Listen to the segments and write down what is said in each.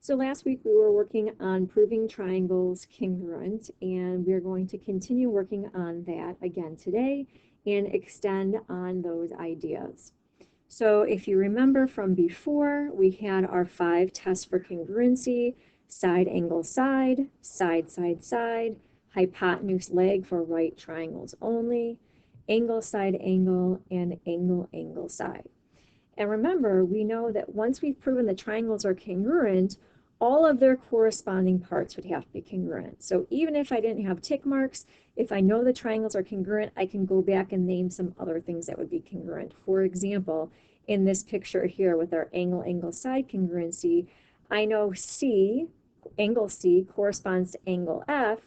So last week we were working on proving triangles congruent, and we're going to continue working on that again today and extend on those ideas. So if you remember from before, we had our 5 tests for congruency: side, angle, side, side, side, side, hypotenuse, leg for right triangles only, angle, side, angle, and angle, angle, side. And remember, we know that once we've proven the triangles are congruent, all of their corresponding parts would have to be congruent. So even if I didn't have tick marks, if I know the triangles are congruent, I can go back and name some other things that would be congruent. For example, in this picture here with our angle, angle, side congruency, I know C, angle C, corresponds to angle F.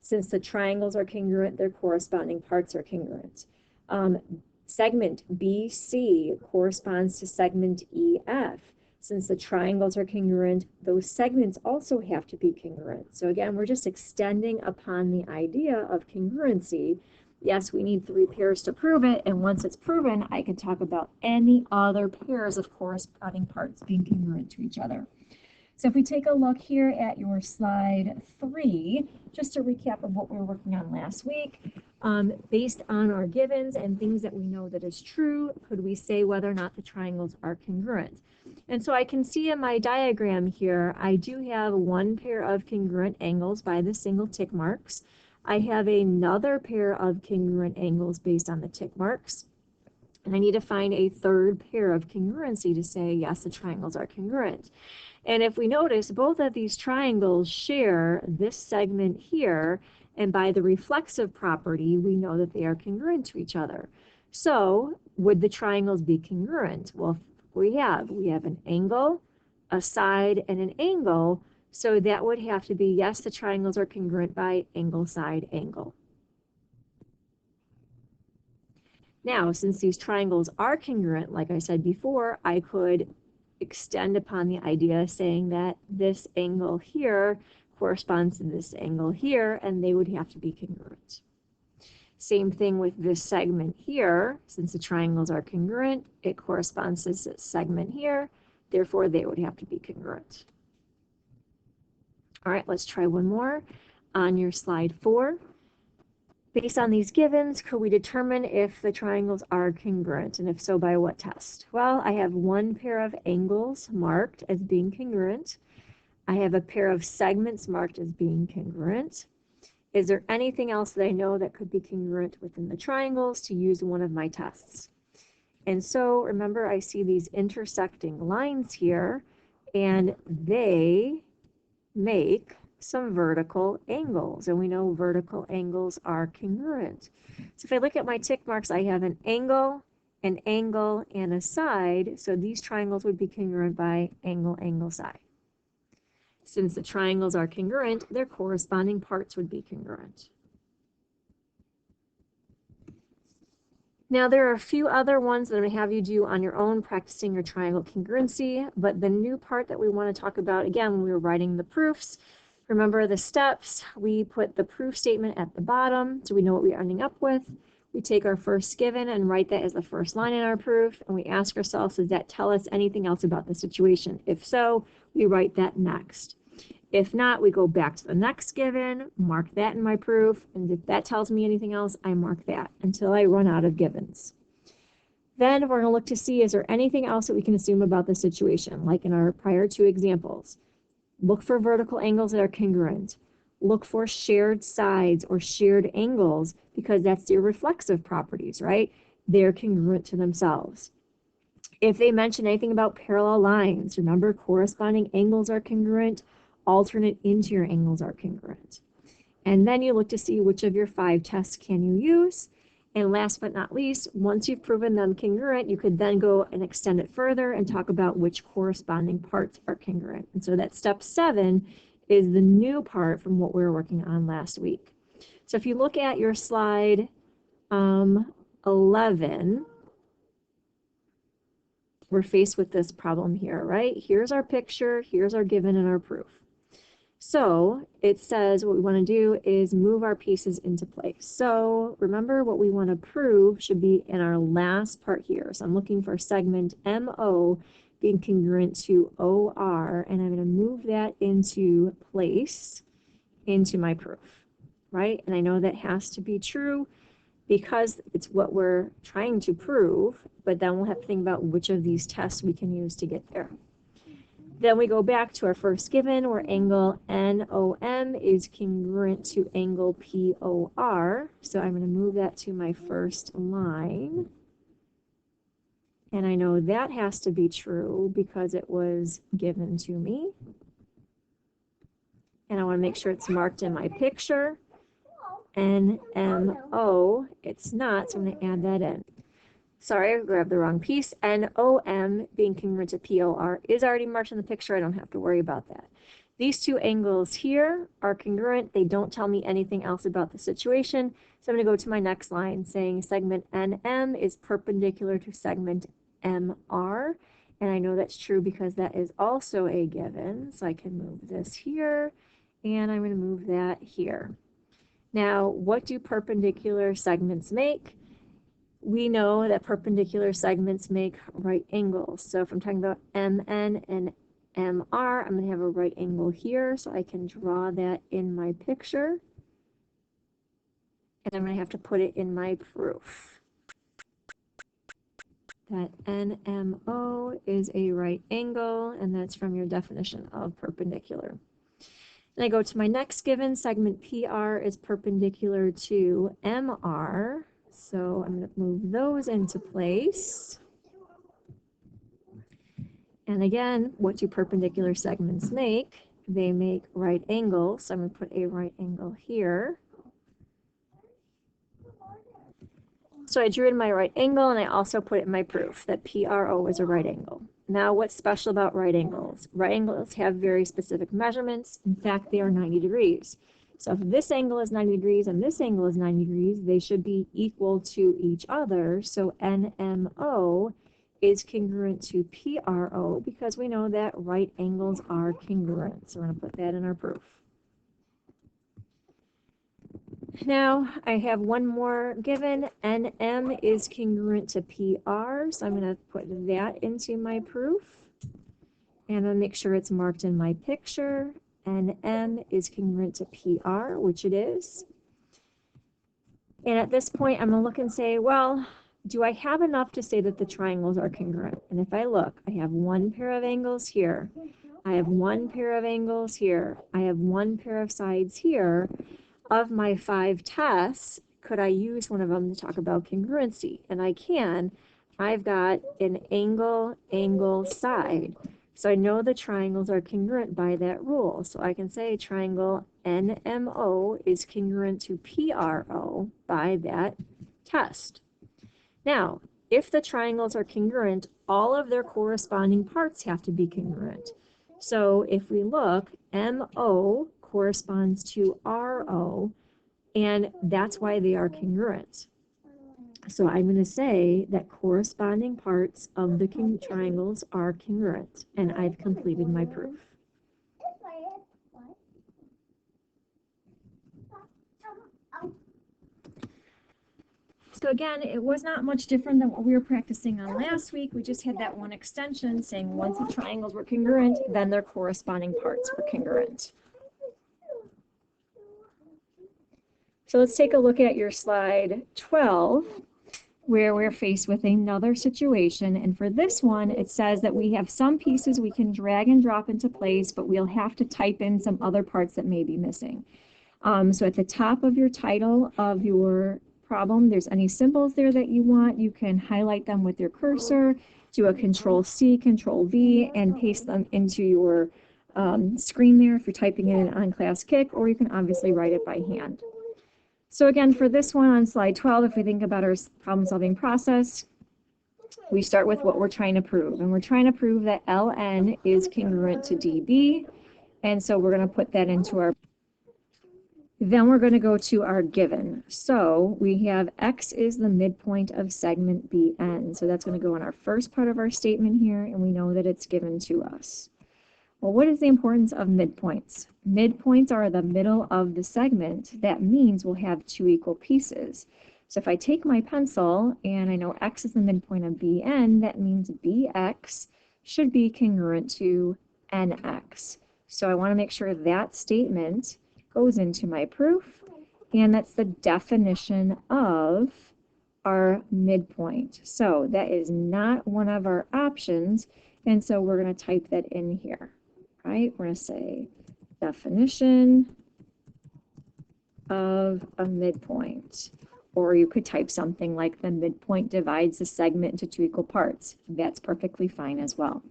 Since the triangles are congruent, their corresponding parts are congruent. Segment BC corresponds to segment EF. Since the triangles are congruent, those segments also have to be congruent. So again, we're just extending upon the idea of congruency. Yes, we need 3 pairs to prove it, and once it's proven, I can talk about any other pairs of corresponding parts being congruent to each other. So if we take a look here at your slide 3, just a recap of what we were working on last week, based on our givens and things that we know that is true, could we say whether or not the triangles are congruent? And so I can see in my diagram here, I do have 1 pair of congruent angles by the single tick marks. I have another pair of congruent angles based on the tick marks. And I need to find a 3rd pair of congruency to say, yes, the triangles are congruent. And if we notice, both of these triangles share this segment here, and by the reflexive property, we know that they are congruent to each other. So would the triangles be congruent? Well, we have an angle, a side, and an angle, so that would have to be, yes, the triangles are congruent by angle, side, angle. Now, since these triangles are congruent, like I said before, I could extend upon the idea saying that this angle here corresponds to this angle here, and they would have to be congruent. Same thing with this segment here. Since the triangles are congruent, it corresponds to this segment here, therefore they would have to be congruent. All right, let's try one more. On your slide 4, based on these givens, could we determine if the triangles are congruent, and if so, by what test? Well, I have 1 pair of angles marked as being congruent. I have a pair of segments marked as being congruent. Is there anything else that I know that could be congruent within the triangles to use one of my tests? And so, remember, I see these intersecting lines here, and they make some vertical angles, and we know vertical angles are congruent. So if I look at my tick marks, I have an angle, and a side, so these triangles would be congruent by angle, angle, side. Since the triangles are congruent, their corresponding parts would be congruent. Now, there are a few other ones that I'm going to have you do on your own, practicing your triangle congruency, but the new part that we want to talk about, again, when we were writing the proofs, remember the steps. We put the proof statement at the bottom, so we know what we're ending up with. We take our first given and write that as the first line in our proof, and we ask ourselves, does that tell us anything else about the situation? If so, we write that next. If not, we go back to the next given, mark that in my proof, and if that tells me anything else, I mark that until I run out of givens. Then we're going to look to see, is there anything else that we can assume about the situation, like in our prior 2 examples. Look for vertical angles that are congruent. Look for shared sides or shared angles, because that's their reflexive properties, right? They're congruent to themselves. If they mention anything about parallel lines, remember, corresponding angles are congruent, alternate interior angles are congruent. And then you look to see which of your 5 tests can you use. And last but not least, once you've proven them congruent, you could then go and extend it further and talk about which corresponding parts are congruent. And so that step 7 is the new part from what we were working on last week. So if you look at your slide 11, we're faced with this problem here, right? Here's our picture, here's our given and our proof. So it says what we want to do is move our pieces into place. So remember, what we want to prove should be in our last part here. So I'm looking for segment MO being congruent to OR, and I'm going to move that into place into my proof, right? And I know that has to be true because it's what we're trying to prove, but then we'll have to think about which of these tests we can use to get there. Then we go back to our first given where angle NOM is congruent to angle POR. So I'm going to move that to my first line. And I know that has to be true because it was given to me. And I want to make sure it's marked in my picture. NMO, it's not, so I'm going to add that in. Sorry, I grabbed the wrong piece. NOM being congruent to POR is already marked in the picture. I don't have to worry about that. These two angles here are congruent. They don't tell me anything else about the situation. So I'm going to go to my next line saying segment NM is perpendicular to segment MR. And I know that's true because that is also a given. So I can move this here and I'm going to move that here. Now, what do perpendicular segments make? We know that perpendicular segments make right angles. So if I'm talking about MN and MR, I'm going to have a right angle here, so I can draw that in my picture. And I'm going to have to put it in my proof. That NMO is a right angle, and that's from your definition of perpendicular. And I go to my next given, segment PR is perpendicular to MR. So I'm going to move those into place. And again, what do perpendicular segments make? They make right angles. So I'm going to put a right angle here. So I drew in my right angle, and I also put it in my proof that PRO is a right angle. Now, what's special about right angles? Right angles have very specific measurements. In fact, they are 90 degrees. So if this angle is 90 degrees and this angle is 90 degrees, they should be equal to each other. So NMO is congruent to PRO because we know that right angles are congruent. So we're going to put that in our proof. Now I have one more given. NM is congruent to PR. So I'm going to put that into my proof. And I'll make sure it's marked in my picture. NM is congruent to PR, which it is. And at this point, I'm going to look and say, well, do I have enough to say that the triangles are congruent? And if I look, I have one pair of angles here. I have one pair of angles here. I have one pair of sides here. Of my 5 tests, could I use one of them to talk about congruency? And I can. I've got an angle, angle, side. So I know the triangles are congruent by that rule. So I can say triangle NMO is congruent to PRO by that test. Now, if the triangles are congruent, all of their corresponding parts have to be congruent. So if we look, MO corresponds to RO, and that's why they are congruent. So I'm going to say that corresponding parts of the triangles are congruent, and I've completed my proof. So again, it was not much different than what we were practicing on last week. We just had that one extension saying once the triangles were congruent, then their corresponding parts were congruent. So let's take a look at your slide 12, where we're faced with another situation. And for this one, it says that we have some pieces we can drag and drop into place, but we'll have to type in some other parts that may be missing. So at the top of your title of your problem, there's any symbols there that you want, you can highlight them with your cursor, do a Control-C, Control-V, and paste them into your screen there if you're typing it in on Class Kick, or you can obviously write it by hand. So again, for this one on slide 12, if we think about our problem-solving process, we start with what we're trying to prove. And we're trying to prove that LN is congruent to DB. And so we're going to put that into our... Then we're going to go to our given. So we have X is the midpoint of segment BN. So that's going to go in our first part of our statement here, and we know that it's given to us. Well, what is the importance of midpoints? Midpoints are the middle of the segment. That means we'll have 2 equal pieces. So if I take my pencil and I know X is the midpoint of BN, that means BX should be congruent to nx. So I want to make sure that statement goes into my proof, and that's the definition of our midpoint. So that is not one of our options, and so we're going to type that in here, right? We're going to say definition of a midpoint. Or you could type something like the midpoint divides the segment into two equal parts. That's perfectly fine as well.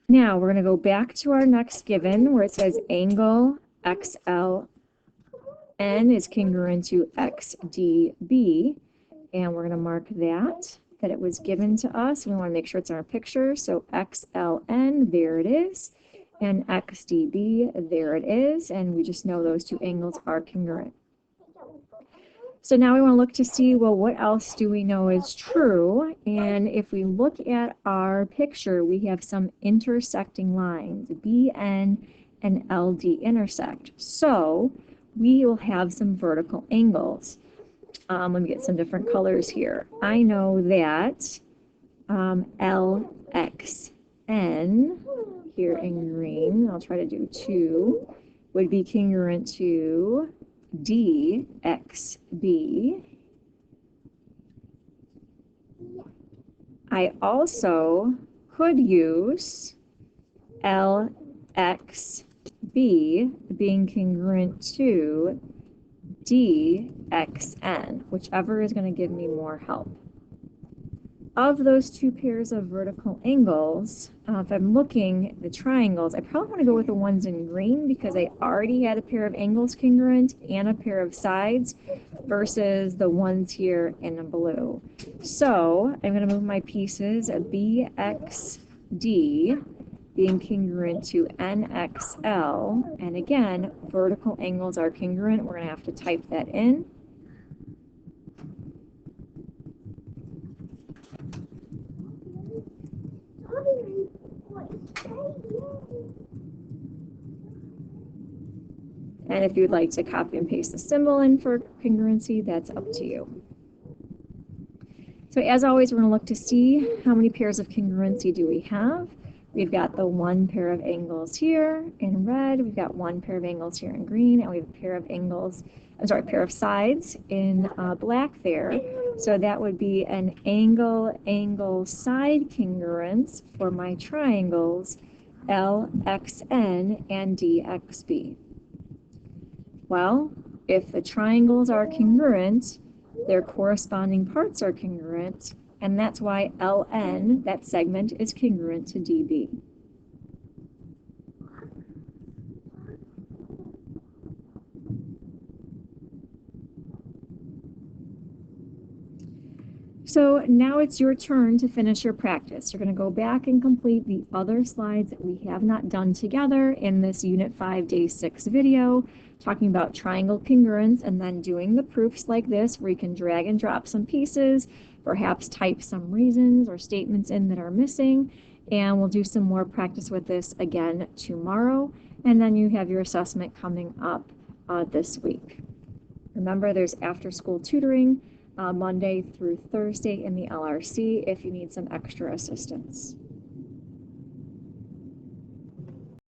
Now we're going to go back to our next given where it says angle XLN is congruent to XDB. And we're going to mark that it was given to us. We want to make sure it's in our picture. So XLN, there it is. And XDB, there it is. And we just know those two angles are congruent. So now we want to look to see, well, what else do we know is true? And if we look at our picture, we have some intersecting lines. BN and LD intersect. So we will have some vertical angles. Let me get some different colors here. I know that LXN here in green, I'll try to do 2, would be congruent to DXB. I also could use LXB being congruent to DXN, whichever is going to give me more help. Of those two pairs of vertical angles, if I'm looking at the triangles, I probably want to go with the ones in green because I already had a pair of angles congruent and a pair of sides versus the ones here in the blue. So I'm going to move my pieces, BXD being congruent to NXL, and again, vertical angles are congruent. We're going to have to type that in. And if you'd like to copy and paste the symbol in for congruency, that's up to you. So as always, we're going to look to see how many pairs of congruency do we have. We've got the one pair of angles here in red, we've got one pair of angles here in green, and we have a pair of angles, pair of sides in black there. So that would be an angle side congruence for my triangles LXN and DXB. Well, if the triangles are congruent, their corresponding parts are congruent, and that's why LN, that segment, is congruent to DB. So now it's your turn to finish your practice. You're going to go back and complete the other slides that we have not done together in this Unit 5, Day 6 video, talking about triangle congruence, and then doing the proofs like this where you can drag and drop some pieces, perhaps type some reasons or statements in that are missing, and we'll do some more practice with this again tomorrow, and then you have your assessment coming up this week. Remember, there's after-school tutoring Monday through Thursday in the LRC if you need some extra assistance.